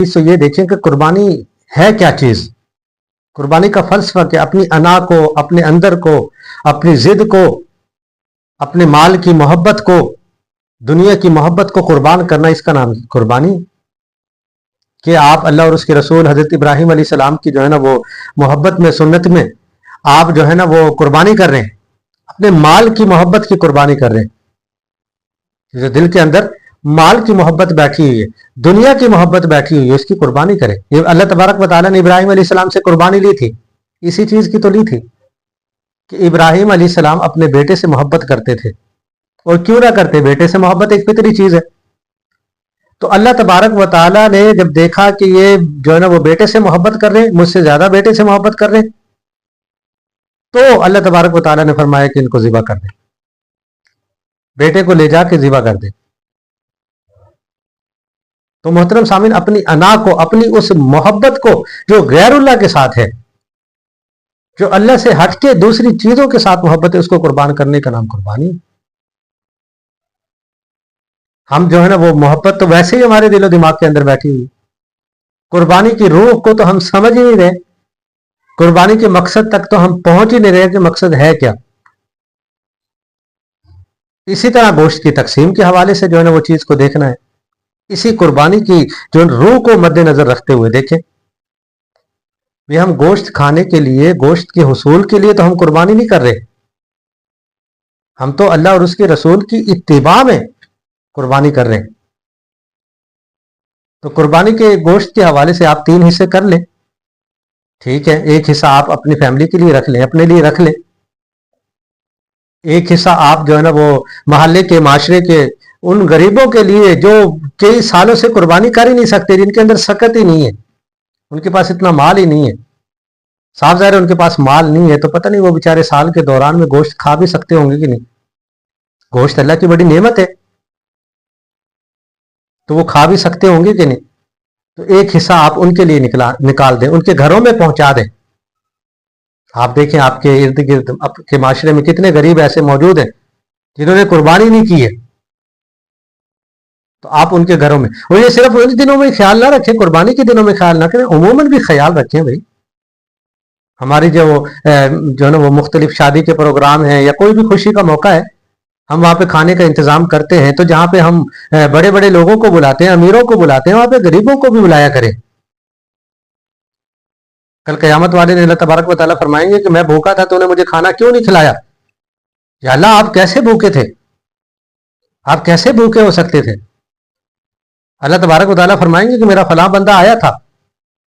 तो ये देखें कि कुर्बानी है क्या चीज। कुर्बानी का फलसफा कि अपनी अना को, अपने अंदर को, अपनी जिद को, अपने माल की मोहब्बत को, दुनिया की मोहब्बत को कुर्बान करना, इसका नाम कुर्बानी। कि आप अल्लाह और उसके रसूल हजरत इब्राहिम अलैहिस्सलाम की जो है ना वो मोहब्बत में, सुन्नत में आप जो है ना वो कुर्बानी कर रहे हैं, अपने माल की मोहब्बत की कुर्बानी कर रहे हैं। जो दिल के अंदर माल की मोहब्बत बैठी हुई है, दुनिया की मोहब्बत बैठी हुई है, उसकी कुर्बानी करें। ये अल्लाह तबारक व तआला ने इब्राहिम अलैहिस्सलाम से कुर्बानी ली थी, इसी चीज की तो ली थी कि इब्राहिम अलैहिस्सलाम अपने बेटे से मोहब्बत करते थे। और क्यों ना करते, बेटे से मोहब्बत एक फितरी चीज है। तो अल्लाह तबारक व तआला ने जब देखा कि ये जो है ना वो बेटे से मोहब्बत कर रहे हैं, मुझसे ज्यादा बेटे से मोहब्बत कर रहे हैं, तो अल्लाह तबारक व तआला ने फरमाया कि इनको ज़िबा कर दे, बेटे को ले जाके ज़िबा कर दे। तो मोहतरम सामिन, अपनी अना को, अपनी उस मोहब्बत को जो गैरुल्लाह के साथ है, जो अल्लाह से हटके दूसरी चीजों के साथ मोहब्बत है, उसको कुर्बान करने का नाम कुर्बानी। हम जो है ना वो मोहब्बत तो वैसे ही हमारे दिलो दिमाग के अंदर बैठी हुई, कुर्बानी की रूह को तो हम समझ ही नहीं रहे, कुर्बानी के मकसद तक तो हम पहुंच ही नहीं रहे कि मकसद है क्या। इसी तरह गोश्त की तकसीम के हवाले से जो है ना वो चीज को देखना है, इसी कुर्बानी की जो रूह को मद्देनजर रखते हुए देखें। ये हम गोश्त खाने के लिए, गोश्त के हुसूल के लिए तो हम कुर्बानी नहीं कर रहे, हम तो अल्लाह और उसके रसूल की इत्तिबा में कुर्बानी कर रहे हैं। तो कुर्बानी के गोश्त के हवाले से आप 3 हिस्से कर लें, ठीक है। एक हिस्सा आप अपनी फैमिली के लिए रख लें, अपने लिए रख लें। एक हिस्सा आप जो है ना वो मोहल्ले के, माशरे के उन गरीबों के लिए जो कई सालों से कुर्बानी कर ही नहीं सकते, जिनके अंदर सकत ही नहीं है, उनके पास इतना माल ही नहीं है। साफ ज़ाहिर है उनके पास माल नहीं है, तो पता नहीं वो बेचारे साल के दौरान में गोश्त खा भी सकते होंगे कि नहीं। गोश्त अल्लाह की बड़ी नेमत है, तो वो खा भी सकते होंगे कि नहीं। तो एक हिस्सा आप उनके लिए निकाल दें, उनके घरों में पहुंचा दें। आप देखें आपके इर्द गिर्द, आपके माशरे में कितने गरीब ऐसे मौजूद हैं जिन्होंने कुर्बानी नहीं की है, तो आप उनके घरों में, और ये सिर्फ उन दिनों में ख्याल ना रखें, कुर्बानी के दिनों में ख्याल ना करें, उमूमन भी ख्याल रखें। भाई हमारी जो है ना वो मुख्तलिफ शादी के प्रोग्राम हैं या कोई भी खुशी का मौका है, हम वहाँ पे खाने का इंतजाम करते हैं, तो जहाँ पे हम बड़े बड़े लोगों को बुलाते हैं, अमीरों को बुलाते हैं, वहाँ पे गरीबों को भी बुलाया करें। कल क़यामत वाले दिन अल्लाह तबारक व तआला फरमाएंगे कि मैं भूखा था, तूने मुझे खाना क्यों नहीं खिलाया। या अल्लाह, आप कैसे भूखे थे, आप कैसे भूखे हो सकते थे। अल्लाह तबारक व तआला फरमाएंगे कि मेरा फलां बंदा आया था,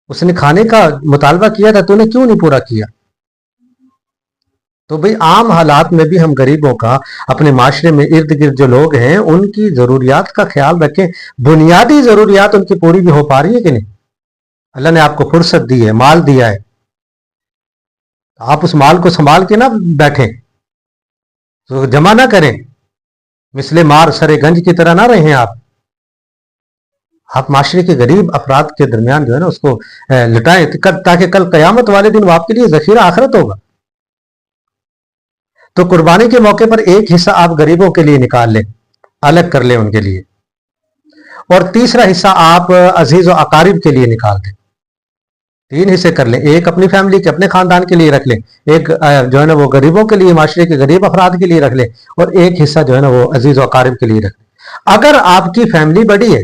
उसने खाने का मुतालबा किया था, तूने क्यों नहीं पूरा किया। तो भाई आम हालात में भी हम गरीबों का, अपने माशरे में इर्द गिर्द जो लोग हैं, उनकी जरूरियात का ख्याल रखें। बुनियादी जरूरियात उनकी पूरी भी हो पा रही है कि नहीं। अल्लाह ने आपको फुर्सत दी है, माल दिया है, आप उस माल को संभाल के ना बैठें, तो जमा ना करें, मिसले मार सरे गंज की तरह ना रहें। आप माशरे के गरीब अफराद के दरमियान जो है ना उसको लुटाएं, ताकि कल क़यामत वाले दिन वो आपके लिए ज़ख़ीरा आखिरत होगा। तो कुर्बानी के मौके पर एक हिस्सा आप गरीबों के लिए निकाल लें, अलग कर लें उनके लिए, और तीसरा हिस्सा आप अजीज और अकारिब के लिए निकाल दें। 3 हिस्से कर लें, एक अपनी फैमिली के, अपने खानदान के लिए रख लें, एक जो है ना वो गरीबों के लिए, माशरे के गरीब अफराद के लिए रख लें, और एक हिस्सा जो है ना वो अजीज और अकारिब के लिए रख लें। अगर आपकी फैमिली बड़ी है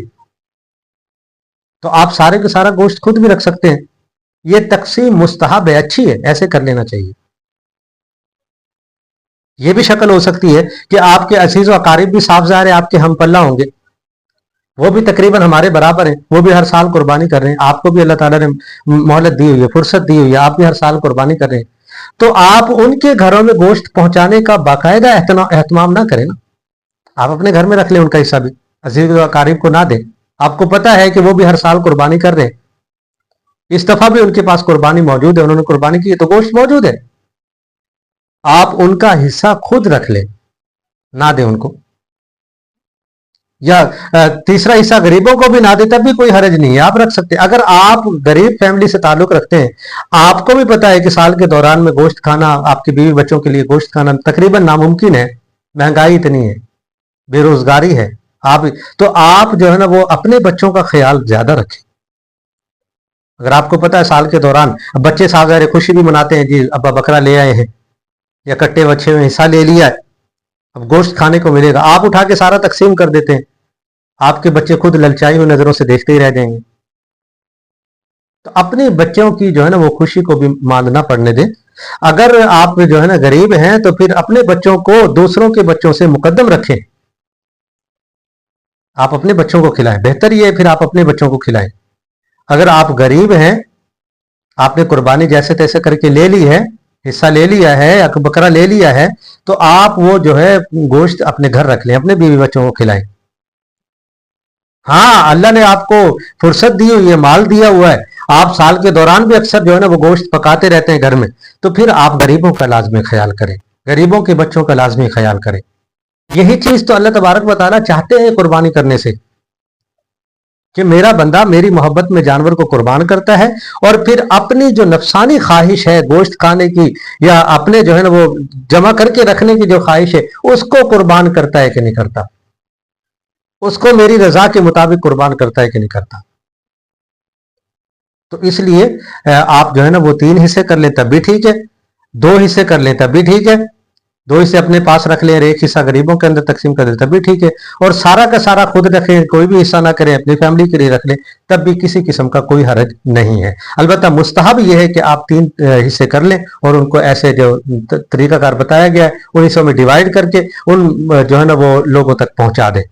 तो आप सारे का सारा गोश्त खुद भी रख सकते हैं। ये तकसीम मुस्तहब है, अच्छी है, ऐसे कर लेना चाहिए। ये भी शक्ल हो सकती है कि आपके अजीज व अकारिब भी साफ ज़ाहिर है आपके हम पल्ला होंगे, वो भी तकरीबन हमारे बराबर हैं, वो भी हर साल कुर्बानी कर रहे हैं, आपको भी अल्लाह ताला ने मोहलत दी हुई है, फुर्सत दी हुई है, आप भी हर साल कुर्बानी कर रहे हैं। तो आप उनके घरों में गोश्त पहुंचाने का बाकायदा एहतमाम ना करें ना, आप अपने घर में रख लें, उनका हिस्सा भी अजीज व अकारिब को ना दें। आपको पता है कि वो भी हर साल कुर्बानी कर रहे हैं, इस दफा भी उनके पास कुर्बानी मौजूद है, उन्होंने कुर्बानी की है, तो गोश्त मौजूद है, आप उनका हिस्सा खुद रख लें, ना दें उनको। या तीसरा हिस्सा गरीबों को भी ना दे, तब भी कोई हरज नहीं है, आप रख सकते हैं। अगर आप गरीब फैमिली से ताल्लुक रखते हैं, आपको भी पता है कि साल के दौरान में गोश्त खाना, आपकी बीवी बच्चों के लिए गोश्त खाना तकरीबन नामुमकिन है, महंगाई इतनी है, बेरोजगारी है, आप जो है ना वो अपने बच्चों का ख्याल ज्यादा रखें, اگر آپ کو پتا ہے سال کے دوران اب بچے سال خوشی بھی مناتے ہیں، جی ابا بکرا لے آئے ہیں یا کٹے بچے میں حصہ لے لیا ہے، اب گوشت کھانے کو ملے گا، آپ اٹھا کے سارا تقسیم کر دیتے ہیں، آپ کے بچے خود للچائی ہوئی نظروں سے دیکھتے ہی رہ جائیں گے۔ تو اپنے بچوں کی جو ہے نا وہ خوشی کو بھی ماند نہ پڑنے دیں۔ اگر آپ جو ہے نا غریب ہیں تو پھر اپنے بچوں کو دوسروں کے بچوں سے مقدم رکھیں، آپ اپنے بچوں کو کھلائیں، بہتر یہ ہے پھر آپ اپنے بچوں کو کھلائیں۔ اگر آپ غریب ہیں، آپ نے قربانی جیسے تیسے کر کے لے لی ہے، حصہ لے لیا ہے یا بکرا لے لیا ہے، تو آپ وہ جو ہے گوشت اپنے گھر رکھ لیں، اپنے بیوی بچوں کو کھلائیں۔ ہاں، اللہ نے آپ کو فرصت دی ہوئی ہے، مال دیا ہوا ہے، آپ سال کے دوران بھی اکثر جو ہے نا وہ گوشت پکاتے رہتے ہیں گھر میں، تو پھر آپ غریبوں کا لازمی خیال کریں، غریبوں کے بچوں کا لازمی خیال کریں۔ یہی چیز تو اللہ تبارک و تعالیٰ چاہتے ہیں قربانی کرنے سے، کہ میرا بندہ میری محبت میں جانور کو قربان کرتا ہے، اور پھر اپنی جو نفسانی خواہش ہے گوشت کھانے کی یا اپنے جو ہے نا وہ جمع کر کے رکھنے کی جو خواہش ہے اس کو قربان کرتا ہے کہ نہیں کرتا، اس کو میری رضا کے مطابق قربان کرتا ہے کہ نہیں کرتا۔ تو اس لیے آپ جو ہے نا وہ 3 حصے کر لیں تب بھی ٹھیک ہے، 2 حصے کر لیں تب بھی ٹھیک ہے، 2 حصے اپنے پاس رکھ لیں اور 1 حصہ غریبوں کے اندر تقسیم کر دیں تب بھی ٹھیک ہے، اور سارا کا سارا خود رکھیں، کوئی بھی حصہ نہ کریں، اپنی فیملی کے لیے رکھ لیں، تب بھی کسی قسم کا کوئی حرج نہیں ہے۔ البتہ مستحب یہ ہے کہ آپ 3 حصے کر لیں اور ان کو ایسے جو طریقہ کار بتایا گیا ہے ان حصوں میں ڈیوائیڈ کر کے ان جو ہے نا وہ لوگوں تک پہنچا دیں۔